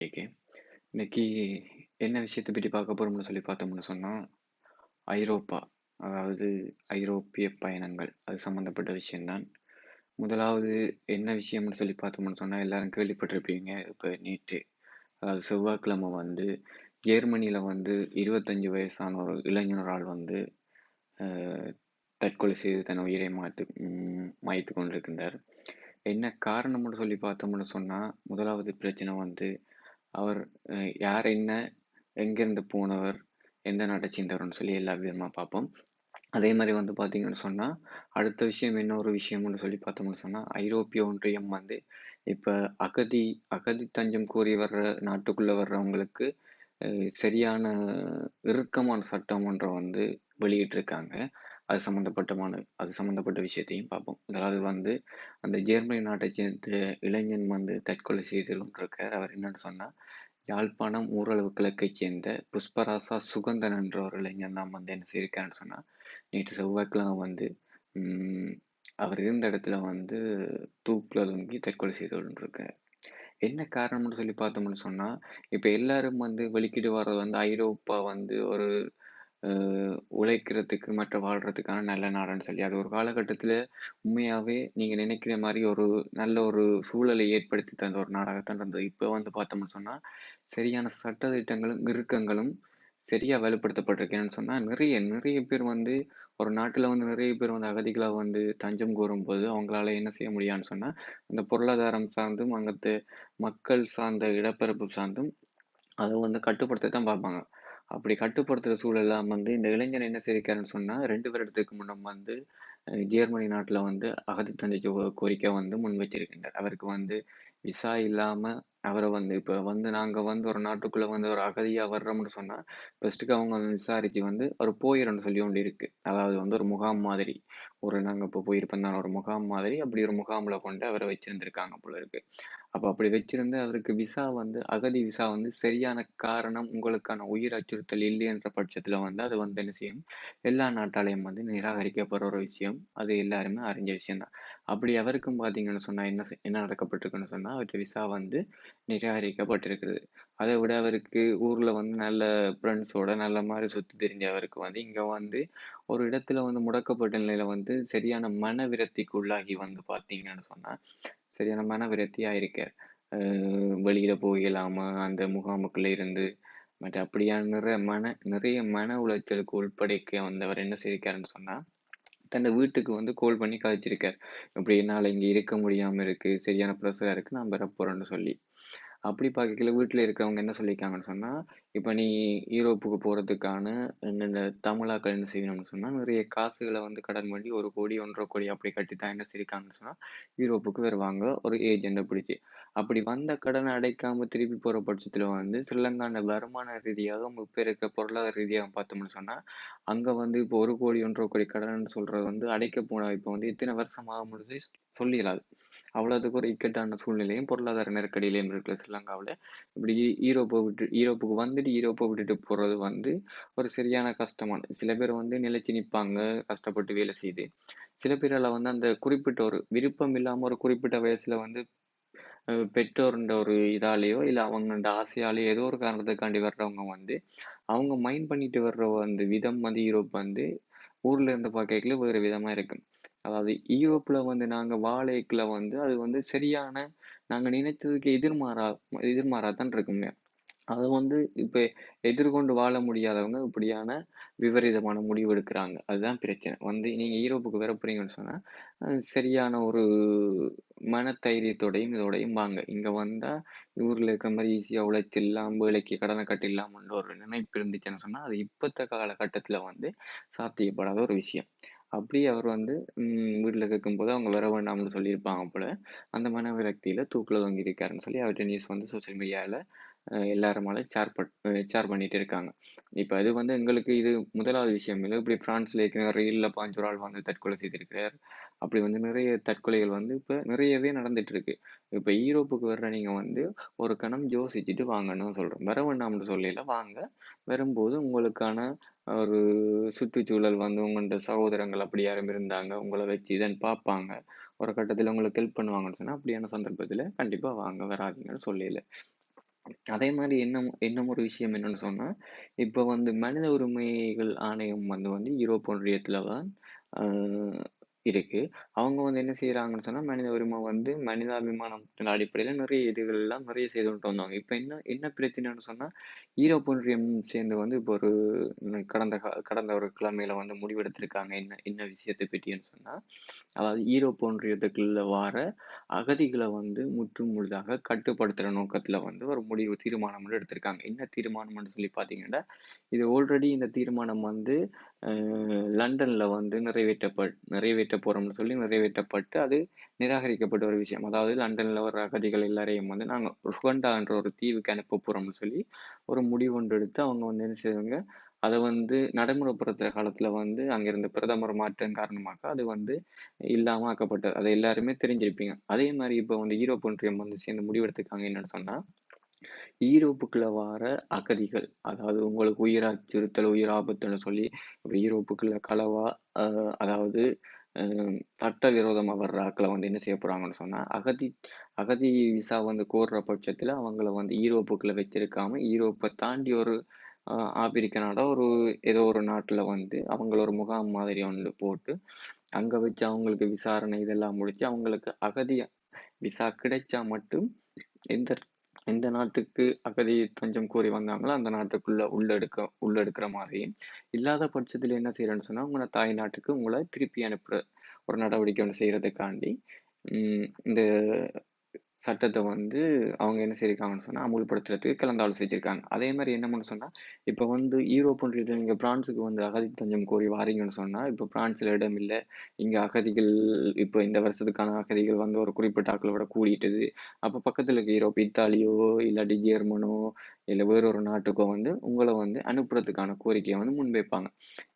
Okay. இன்னைக்கு என்ன விஷயத்த பத்தி பார்க்க போறோம்னு சொல்லி பார்த்தோம்னு சொன்னா, ஐரோப்பா. அதாவது ஐரோப்பிய பயணங்கள். அது சம்மந்தப்பட்ட விஷயம் தான். முதலாவது என்ன விஷயம்னு சொல்லி பார்த்தோம்னு சொன்னா, எல்லாரும் கேள்விப்பட்டிருப்பீங்க. இப்ப நேற்று அதாவது செவ்வாய்க்கிழமை வந்து ஜெர்மனியில வந்து 25 வயசான ஒரு இளைஞரால் வந்து அ தற்கொலை செய்து தன் உயிரை மாய்த்துக் கொண்டிருக்கின்றார். என்ன காரணம்னு சொல்லி பார்த்தோம்னு சொன்னா, முதலாவது பிரச்சனை வந்து அவர் யார் என்ன, எங்கேருந்து போனவர், எந்த நாட்டை சேர்ந்தவர்ன்னு சொல்லி எல்லா விதமா பார்ப்போம். அதே மாரி வந்து பார்த்தீங்கன்னு சொன்னா, அடுத்த விஷயம் இன்னொரு விஷயம்னு சொல்லி பார்த்தோம்னு சொன்னா, ஐரோப்பிய ஒன்றியம் வந்து இப்ப அகதி அகதி தஞ்சம் கோரி வர்ற நாட்டுக்குள்ள வர்றவங்களுக்கு அ சரியான இறுக்கமான சட்டம் ஒன்றை வந்து வெளியிட்டிருக்காங்க. அது சம்மந்தப்பட்ட விஷயத்தையும் பார்ப்போம். அதாவது வந்து அந்த ஜெர்மனி நாட்டைச் சேர்ந்த இளைஞன் வந்து தற்கொலை செய்து கொண்டிருக்கார். அவர் என்னன்னு சொன்னா, யாழ்ப்பாணம் ஊரளவு கிழக்கைச் சேர்ந்த புஷ்பராசா சுகந்தன் என்ற ஒரு இளைஞன் தான் வந்து என்ன செய்திருக்காருன்னு சொன்னா, நேற்று செவ்வாய்க்கிழமை வந்து ம், அவர் இருந்த இடத்துல வந்து தூக்குல தொங்கி தற்கொலை செய்து கொண்டிருக்கார். என்ன காரணம்னு சொல்லி பார்த்தோம்னு சொன்னா, இப்ப எல்லாரும் வந்து வெளிக்கிட்டு வர்றது வந்து ஐரோப்பா வந்து ஒரு அ உழைக்கிறதுக்கு மற்ற வாழ்றதுக்கான நல்ல நாடுன்னு சொல்லி. அது ஒரு காலகட்டத்தில உண்மையாவே நீங்க நினைக்கிற மாரி ஒரு நல்ல ஒரு சூழலை ஏற்படுத்தி தந்த ஒரு நாடாகத்தான் இருந்தது. இப்ப வந்து பார்த்தோம்னு சொன்னா, சரியான சட்ட திட்டங்களும், இறுக்கங்களும் சரியா வலுப்படுத்தப்பட்டிருக்கு. என்னன்னு சொன்னா, நிறைய நிறைய பேர் வந்து ஒரு நாட்டுல வந்து நிறைய பேர் வந்து அகதிகளா வந்து தஞ்சம் கோரும்போது, அவங்களால என்ன செய்ய முடியாதுன்னு சொன்னா, அந்த பொருளாதாரம் சார்ந்தும், அங்கத்து மக்கள் சார்ந்த இடப்பெயர்ப்பு சார்ந்தும் அத வந்து கட்டுப்படுத்த தான் பார்ப்பாங்க. அப்படி கட்டுப்படுத்துற சூழல்லாம் வந்து இந்த இளைஞன் என்ன செய்திருக்காருன்னு சொன்னா, 2 வருடத்துக்கு முன்னம் வந்து ஜெர்மனி நாட்டுல வந்து அகதி தஞ்ச கோரிக்கை வந்து முன் வச்சிருக்கின்றார். அவருக்கு வந்து விசா இல்லாம அவர வந்து இப்ப வந்து நாங்க வந்து ஒரு நாட்டுக்குள்ள வந்து ஒரு அகதியா வர்றோம்னு சொன்னா, ஃபர்ஸ்ட்டுக்கு அவங்க வந்து விசாரிச்சு வந்து ஒரு போயர்ன்னு சொல்லி ஒண்ணு இருக்கு. அதாவது வந்து ஒரு முகாம் மாதிரி. நாங்க இப்ப போயிருப்போம் தான் ஒரு முகாம் மாதிரி, அப்படி ஒரு முகாம்ல கொண்டு அவர வச்சிருந்திருக்காங்க போல இருக்கு. அப்ப அப்படி வச்சிருந்து அவருக்கு விசா வந்து அகதி விசா வந்து சரியான காரணம் உங்களுக்கான உயிர் அச்சுறுத்தல் இல்லை என்ற பட்சத்துல வந்து அது வந்து என்ன செய்யும் எல்லா நாட்டாலையும் வந்து நிராகரிக்கப்படுற ஒரு விஷயம். அது எல்லாருமே அறிஞ்ச விஷயம் தான். அப்படி அவருக்கும் பார்த்தீங்கன்னு சொன்னா என்ன நடக்கப்பட்டிருக்குன்னு சொன்னா அவருடைய விசா வந்து நிராகரிக்கப்பட்டிருக்கிறது. அதை விட அவருக்கு ஊர்ல வந்து நல்ல ஃப்ரெண்ட்ஸோட நல்ல மாதிரி சுத்தி தெரிஞ்ச அவருக்கு வந்து இங்க வந்து ஒரு இடத்துல வந்து முடக்கப்பட்ட நிலையில வந்து சரியான மன விரக்திக்கு உள்ளாகி வந்து பார்த்தீங்கன்னு சொன்னா சரியான மன விரக்தி ஆயிருக்கார். வெளியில போகலாமா அந்த முகாமுக்குள்ள இருந்து மற்ற அப்படியான நிறைய மன உளைச்சலுக்கு உட்படைக்க வந்தவர் என்ன செய்திருக்காருன்னு சொன்னா, தன் வீட்டுக்கு வந்து கால் பண்ணி கதைச்சிருக்கார். இப்படி என்னால இங்க இருக்க முடியாம இருக்கு. சரியான ப்ரெஷரா இருக்கு. நான் வரப்போறேன்னு சொல்லி. அப்படி பார்க்கையில வீட்ல இருக்கிறவங்க என்ன சொல்லியிருக்காங்கன்னு சொன்னா, இப்ப நீ ஈரோப்புக்கு போறதுக்கான இந்த தமிழாக்கள் என்ன செய்யணும்னு சொன்னா, நிறைய காசுகள வந்து கடன் பண்ணி 1,00,00,000 1,50,00,000 அப்படி கட்டித்தான் என்ன செய்யிருக்காங்கன்னு சொன்னா, ஈரோப்புக்கு வருவாங்க. ஒரு ஏஜெண்ட்ட பிடிச்சு. அப்படி வந்த கடன அடைக்காம திருப்பி போற பட்சத்துல வந்து ஸ்ரீலங்கான வருமான ரீதியாக இப்ப இருக்க பொருளாதார ரீதியாக பார்த்தோம்னு சொன்னா, அங்க வந்து இப்போ 1,00,00,000 1,50,00,000 கடன்னு சொல்றது வந்து அடைக்க போனா இப்ப வந்து இத்தனை வருஷம் ஆகும் பொழுது சொல்லிறாது. அவ்வளவுக்கு ஒரு இக்கட்டான சூழ்நிலையும், பொருளாதார நெருக்கடியிலும் இருக்கிற ஸ்ரீலங்காவுல, இப்படி ஈரோப்புக்கு வந்துட்டு ஈரோப்ப விட்டுட்டு போறது வந்து ஒரு சரியான கஷ்டமான சில பேர் வந்து நிலைச்சு நிப்பாங்க, கஷ்டப்பட்டு வேலை செய்து. சில பேரால வந்து அந்த குறிப்பிட்ட ஒரு விருப்பம் இல்லாம ஒரு குறிப்பிட்ட வயசுல வந்து பெற்றோர்ன்ற ஒரு இதாலேயோ, இல்ல அவங்களோட ஆசையாலயோ ஏதோ ஒரு காரணத்துக்காண்டி வர்றவங்க வந்து, அவங்க மைண்ட் பண்ணிட்டு வர்ற அந்த விதம் வந்து ஈரோப் வந்து ஊர்ல இருந்து பார்க்கையில வேறு விதமா இருக்கு. அதாவது ஈரோப்ல வந்து நாங்க வாழைக்குல வந்து அது வந்து சரியான நாங்க நினைத்ததுக்கு எதிர்மாறா தான் இருக்குங்க. அத வந்து இப்ப எதிர்கொண்டு வாழ முடியாதவங்க இப்படியான விபரீதமான முடிவு எடுக்குறாங்க. அதுதான் பிரச்சனை. வந்து நீங்க ஈரோப்புக்கு வர போறீங்கன்னு சொன்னா, சரியான ஒரு மனதைரியத்தோடையும், இதோடையும் வாங்க. இங்க வந்தா ஊர்ல இருக்கிற மாரி ஈஸியா உழைச்சிடலாம், வேலைக்கு கடன கட்டிடலாம்ன்ற ஒரு நினைப்பு இருந்துச்சுன்னு சொன்னா, அது இப்பத்த காலகட்டத்தில வந்து சாத்தியப்படாத ஒரு விஷயம். அப்படி அவர் வந்து வீட்ல கேட்கும்போது அவங்க வர வேண்டாம்னு சொல்லியிருப்பாங்க போல. அந்த மன விரக்தியில தூக்குல தொங்கியிருக்காருன்னு சொல்லி அவருடைய நியூஸ் வந்து சோசியல் மீடியால எல்லாருமாலும் ஷேர் பண்ணிட்டு இருக்காங்க. இப்ப அது வந்து எங்களுக்கு இது முதலாவது விஷயம் இல்ல. இப்படி பிரான்ஸ்ல ஏற்கனவே ரயில்ல பாய்ஞ்ச ஒரு ஆள் வந்து தற்கொலை செய்திருக்கிறார். அப்படி வந்து நிறைய தற்கொலைகள் வந்து இப்ப நிறையவே நடந்துட்டு இருக்கு. இப்ப ஈரோப்புக்கு வர்ற நீங்க வந்து ஒரு கணம் யோசிச்சுட்டு வாங்கன்னு சொல்றேன். வர வேண்டாம்னு சொல்லல வாங்க. வரும்போது உங்களுக்கான ஒரு சுற்றுச்சூழல் வந்து உங்களோட சகோதரங்கள் அப்படி யாரும் இருந்தாங்க. உங்கள வச்சு இதன் பார்ப்பாங்க. ஒரு கட்டத்துல உங்களுக்கு ஹெல்ப் பண்ணுவாங்கன்னு சொன்னா, அப்படியான சந்தர்ப்பத்துல கண்டிப்பா வாங்க வராதீங்கன்னு சொல்லல. அதே மாரி இன்னும் ஒரு விஷயம் என்னன்னு சொன்னா, இப்ப வந்து மனித உரிமைகள் ஆணையம் வந்து யூரோப் ஒன்றியத்தில தான் அ இருக்கு. அவங்க வந்து என்ன செய்றாங்கன்னு சொன்னா, மனித உரிமை மனிதாபிமானத்தின் அடிப்படையில நெறைய இதுகள்லாம் நெறைய செய்து கொண்டு வந்தாங்க. இப்ப என்ன என்ன பிரச்சனைன்னு சொன்னா, ஈரோப் ஒன்றியம் சேர்ந்து வந்து இப்போ ஒரு கடந்த ஒரு கிழமையில வந்து முடிவெடுத்திருக்காங்க. என்ன என்ன விஷயத்த பற்றின்னு சொன்னா, அதாவது ஈரோப் ஒன்றியத்துக்குள்ள வார அகதிகள வந்து முற்றும் முழுதாக கட்டுப்படுத்துற நோக்கத்துல வந்து ஒரு தீர்மானம் வந்து எடுத்திருக்காங்க. என்ன தீர்மானம்னு சொல்லி பார்த்தீங்கன்னா, இது ஆல்ரெடி இந்த தீர்மானம் வந்து அ லண்டன்ல வந்து நிறைவேற்ற போறோம்னு சொல்லி நிறைவேற்றப்பட்டு, அது நிராகரிக்கப்பட்ட ஒரு விஷயம். அதாவது லண்டன்ல வர அகதிகள் எல்லாரையும் வந்து நாங்க ருவாண்டா என்ற ஒரு தீவுக்கு அனுப்ப போறோம்னு சொல்லி ஒரு முடிவு ஒன்று எடுத்து அவங்க வந்து என்ன செய்வாங்க, அத வந்து நடைமுறைப்படுத்துற காலத்துல வந்து அங்க இருந்த பிரதமர் மாற்றம் காரணமாக அது வந்து இல்லாம ஆக்கப்பட்டது. அது எல்லாருமே தெரிஞ்சிருப்பீங்க. அதே மாரி இப்ப வந்து ஈரோப் ஒன்றியம் வந்து சேர்ந்து முடிவெடுத்திருக்காங்க என்னன்னு சொன்னா, ஈரோப்புக்குள்ள வார அகதிகள், அதாவது உங்களுக்கு உயிர் அச்சுறுத்தல், உயிர் ஆபத்துன்னு சொல்லி இப்ப ஈரோப்புக்குள்ள களவா அ அதாவது அ சட்டவிரோதமா வர்ற ஆட்கள வந்து என்ன செய்ய போறாங்கன்னு சொன்னா, அகதி விசா வந்து கோர்ற பட்சத்துல அவங்கள வந்து ஈரோப்புக்குள்ள வச்சிருக்காம, ஈரோப்ப தாண்டி ஒரு ஆப்பிரிக்க நாடோ ஏதோ ஒரு நாட்டுல வந்து அவங்கள ஒரு முகாம் மாதிரி ஒண்ணு போட்டு, அங்க வச்சு அவங்களுக்கு விசாரணை இதெல்லாம் முடிச்சு, அவங்களுக்கு அகதி விசா கிடைச்சா மட்டும் எந்த எந்த நாட்டுக்கு அகதி தஞ்சம் கோரி வந்தாங்களோ, அந்த நாட்டுக்குள்ள உள்ளெடுக்கிற மாதிரியும், இல்லாத பட்சத்தில என்ன செய்றேன்னு சொன்னா, உங்கள தாய் நாட்டுக்கு உங்கள திருப்பி அனுப்புற ஒரு நடவடிக்கை ஒண்ணு செய்றதுக்காண்டி, இந்த சட்டத்த வந்து அவங்க என்ன செய்திருக்காங்கன்னு சொன்னா, அமுல்படுத்துறதுக்கு கலந்தாலோசிச்சிருக்காங்க. அதே மாரி என்னன்னு சொன்னா, இப்ப வந்து யூரோப் ஒன்றியத்துல நீங்க பிரான்சுக்கு வந்து அகதி தஞ்சம் கோரி வாரீங்கன்னு சொன்னா, இப்ப பிரான்ஸ்ல இடம் இல்ல. இங்க அகதிகள் இப்ப இந்த வருஷத்துக்கான அகதிகள் வந்து ஒரு குறிப்பிட்ட ஆட்கள விட கூடிட்டது. அப்ப பக்கத்துல இருக்க யூரோப் இத்தாலியோ, இல்லாட்டி ஜெர்மனோ, இல்ல வேற ஒரு நாட்டுக்கோ வந்து உங்கள வந்து அனுப்புறதுக்கான கோரிக்கைய வந்து முன்வைப்பாங்க.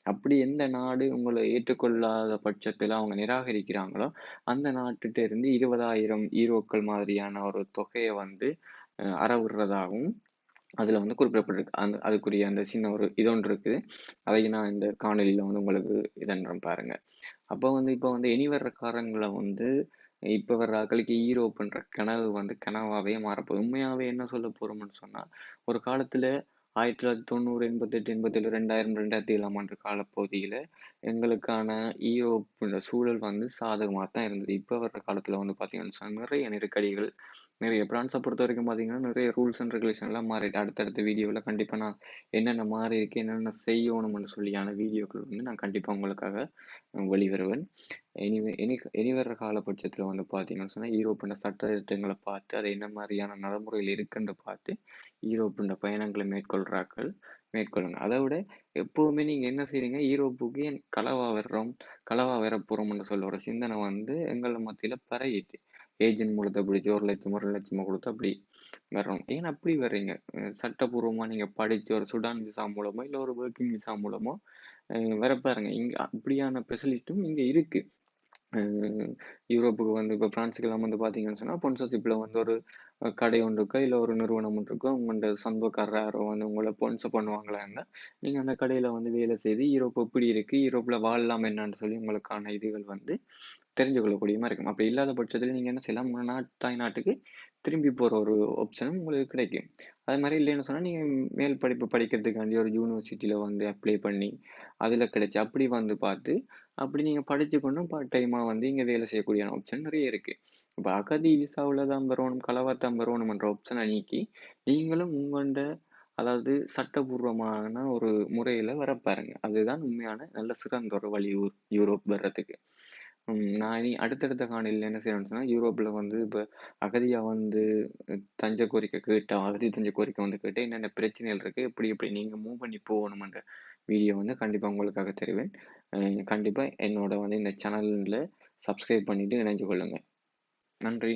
அப்படி எந்த நாடு உங்கள ஏற்றுக்கொள்ளாத பட்சத்துல அவங்க நிராகரிக்கிறாங்களோ, அந்த நாட்டுட்ட இருந்து 20,000 ஈரோக்கள் மாதிரியான ஒரு தொகைய வந்து அறவிடுறதாகவும் அதுல வந்து குறிப்பிடப்பட்டிருக்கு. அதுக்குரிய அந்த சின்ன ஒரு இது ஒண்ணு இருக்குது. அதையும் நான் இந்த காணொளியில வந்து உங்களுக்கு இதன்றேன் பாருங்க. அப்ப வந்து இப்ப வந்து இனி வர்ற காலங்கள்ல வந்து இப்ப வர்ற ஆட்களுக்கு ஈரோப்புன்ற கனவு வந்து கனவாவே மாறப்போகுது. உண்மையாவே என்ன சொல்ல போறோம்னு சொன்னா, ஒரு காலத்துல 1990, 88, 87, 2000, 2007ஆம் ஆண்டு காலப்பகுதியில எங்களுக்கான ஈரோப்புன்ற சூழல் வந்து சாதகமா தான் இருந்தது. இப்ப வர்ற காலத்துல வந்து பார்த்தீங்கன்னு சொன்னா, நிறைய நெருக்கடிகள், நிறைய பிரான்ஸ பொறுத்தவரைக்கும் பார்த்தீங்கன்னா, நிறைய ரூல்ஸ் அண்ட் ரெகுலேஷன்லாம் மாறிட்டு அடுத்தடுத்த வீடியோல கண்டிப்பா நான் என்னென்ன மாறியிருக்கு, என்னென்ன செய்யணும்னு சொல்லியான வீடியோக்கள் வந்து நான் கண்டிப்பா உங்களுக்காக வெளிவருவேன். இனி வர்ற காலபட்சத்துல வந்து பார்த்தீங்கன்னு சொன்னா, ஈரோப்பின் சட்ட திட்டங்கள பார்த்து, அது என்ன மாரியான நடைமுறையில் இருக்குன்னு பார்த்து, ஈரோப்பின் பயணங்களை மேற்கொள்ளுங்க. அத விட எப்பவுமே நீங்க என்ன செய்றீங்க, ஈரோப்புக்கு ஏன் களவா வரப்போறோம்னு சொல்ல ஒரு சிந்தனை வந்து எங்கள் மத்தியில பரவிட்டு. ஏஜென்ட் மூலத்த பிடிச்சு 1,00,000 2,00,000 குடுத்து அப்படி வர்றோம். ஏன் அப்படி வர்றீங்க? சட்டப்பூர்வமா நீங்க படிச்சு ஒரு சுடான் விசா மூலமோ, இல்ல ஒரு வொர்க்கிங் விசா மூலமோ வர பாருங்க. இங்க அப்படியான ஸ்பெஷலிஸ்ட்டும் இங்க இருக்கு. அ யூரோப்புக்கு வந்து இப்ப பிரான்ஸுக்கெல்லாம் வந்து பார்த்தீங்கன்னு சொன்னா, ஸ்பான்சர்ஷிப்ல வந்து ஒரு கடை ஒன்று இருக்கோ, இல்ல ஒரு நிறுவனம் ஒன்று இருக்கோ, உங்கள்ட்ட சொந்தக்காரர் யாரோ வந்து உங்கள ஸ்பான்சர் பண்ணுவாங்களான்னா, நீங்க அந்த கடையில வந்து வேலை செய்து, யூரோப் எப்படி இருக்கு? யூரோப்ல வாழலாம் என்னான்னு சொல்லி உங்களுக்கான இதுகள் வந்து தெரிஞ்சு கொள்ளக்கூடியமா இருக்கும். அப்படி இல்லாத பட்சத்தில நீங்க என்ன செய்யலாம், உங்க தாய் நாட்டுக்கு திரும்பி போற ஒரு ஆப்ஷனும் உங்களுக்கு கிடைக்கும். அது மாரி இல்லைன்னு சொன்னா, நீங்க மேல் படிப்பு படிக்கிறதுக்காண்டி ஒரு யூனிவர்சிட்டில வந்து அப்ளை பண்ணி, அதுல கிடைச்சு அப்படி வந்து பார்த்து, அப்படி நீங்க படிச்சுக்கொண்டும் பார்ட் டைமா வந்து இங்க வேலை செய்யக்கூடிய ஆப்ஷன் நிறைய இருக்கு. இப்ப அகதி விசாவுல தான் பெறணும், களவா தான் பெறணும்ன்ற ஆப்ஷன நீக்கி, நீங்களும் அதாவது சட்டபூர்வமான ஒரு முறையில வர பாருங்க. அதுதான் உண்மையான நல்ல சிறந்த ஒரு வழி யூரோப் வர்றதுக்கு. நான் இனி அடுத்தடுத்த காணொளியில என்ன செய்றேன்னு சொன்னா, யூரோப்ல வந்து இப்ப அகதியா வந்து அகதி தஞ்ச கோரிக்கை வந்து கேட்டு என்னென்ன பிரச்சனைகள் இருக்கு, எப்படி எப்படி நீங்க மூவ் பண்ணி போகணும்ன்ற வீடியோ வந்து கண்டிப்பா உங்களுக்காக தருவேன். அ கண்டிப்பா என்னோட வந்து இந்த சேனல்ல சப்ஸ்கிரைப் பண்ணிட்டு இணைஞ்சு கொள்ளுங்க. நன்றி.